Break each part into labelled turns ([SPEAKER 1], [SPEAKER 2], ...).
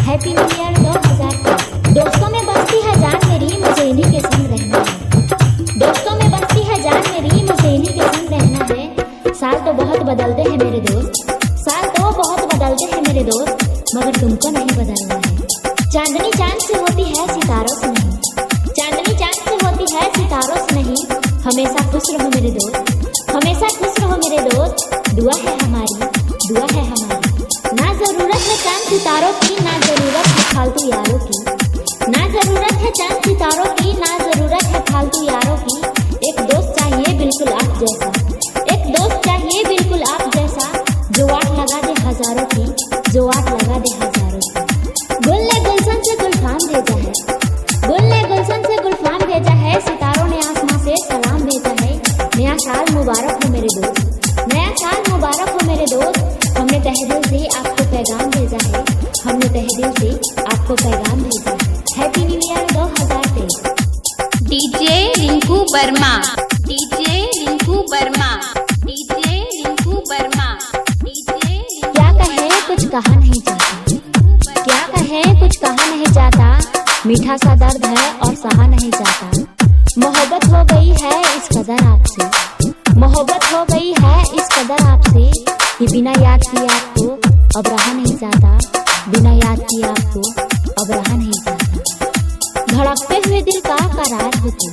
[SPEAKER 1] Happy new year 2000। दोस्तों में बसती है जान मेरी, मुझे इन्हीं के संग रहना है। दोस्तों में बसती है जान मेरी, मुझे इन्हीं के संग रहना है। साल तो बहुत बदलते हैं मेरे दोस्त, साल तो बहुत बदलते हैं मेरे दोस्त, मगर तुमको नहीं बदलना है। चांदनी चांद से होती है सितारों से नहीं, चांदनी चांद से होती है सितारों से नहीं। हमेशा खुश रहो मेरे दोस्त, हमेशा खुश रहो मेरे दोस्त, दुआ है हमारी, दुआ है हमारी। ना जरूरत है चांद सितारों की, ना जरूरत है फालतू यारों की, ना जरूरत है चांद सितारों की, ना जरूरत है फालतू यारों की। एक दोस्त चाहिए बिल्कुल आप जैसा, एक दोस्त चाहिए बिल्कुल आप जैसा, जो आग लगा दे हजारों की, जो आग लगा दे हजारों की। गुल ने गुलशन से गुलफाम भेजा है, गुल ने गुलशन से गुलफाम भेजा है, सितारों ने आसमां से सलाम भेजा है। नया साल मुबारक हो मेरे दोस्त, नया साल मुबारक हो मेरे दोस्त। हमने तहे दिल से आपको पैगाम भेजा है, हमने तहे दिल से आपको पैगाम भेजा है। Happy new year 2023।
[SPEAKER 2] DJ Rinku Verma, DJ Rinku Verma, DJ Rinku Verma, DJ.
[SPEAKER 1] क्या कहे कुछ कहा नहीं जाता, क्या कहे कुछ कहा नहीं जाता, मीठा सा दर्द है और सहा नहीं जाता। मोहब्बत हो गई है इस कदर आपसे, मोहब्बत हो गई है इस कदर आपसे, कि बिना याद किए आपको अब रहा नहीं जाता, बिना याद किए आपको अब रहा नहीं जाता। धड़कते हुए दिल का करार हो तुम,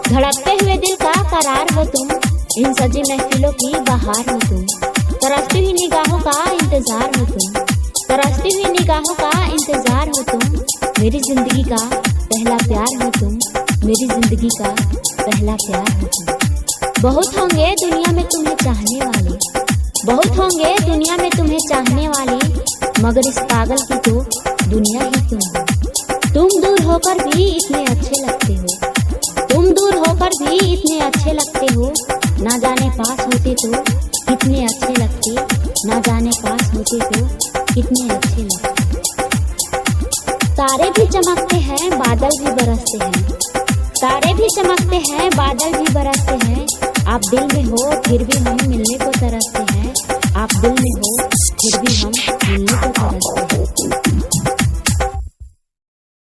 [SPEAKER 1] धड़कते हुए दिल का करार हो तुम, इन सजी महफिलों की बहार हो तुम। तरसती हुई निगाहों का इंतजार हो तुम, तरसती हुई निगाहों का इंतजार हो तुम। मेरी जिंदगी का पहला प्यार हो तुम, मेरी जिंदगी का पहला प्यार हो तुम। बहुत होंगे दुनिया में तुम्हें चाहने वाले, बहुत होंगे दुनिया में तुम्हें चाहने वाले, मगर इस पागल की तो दुनिया ही तुम हो। तुम दूर होकर भी इतने अच्छे लगते हो, तुम दूर होकर भी इतने अच्छे लगते हो। ना जाने पास होते तो कितने अच्छे लगते, ना जाने पास होते तो कितने अच्छे लगते। तारे भी चमकते हैं बादल भी बरसते हैं, तारे भी चमकते हैं बादल भी बरसते हैं। आप दिल में हो फिर भी हम मिलने को तरसते हैं, आप दिल में हो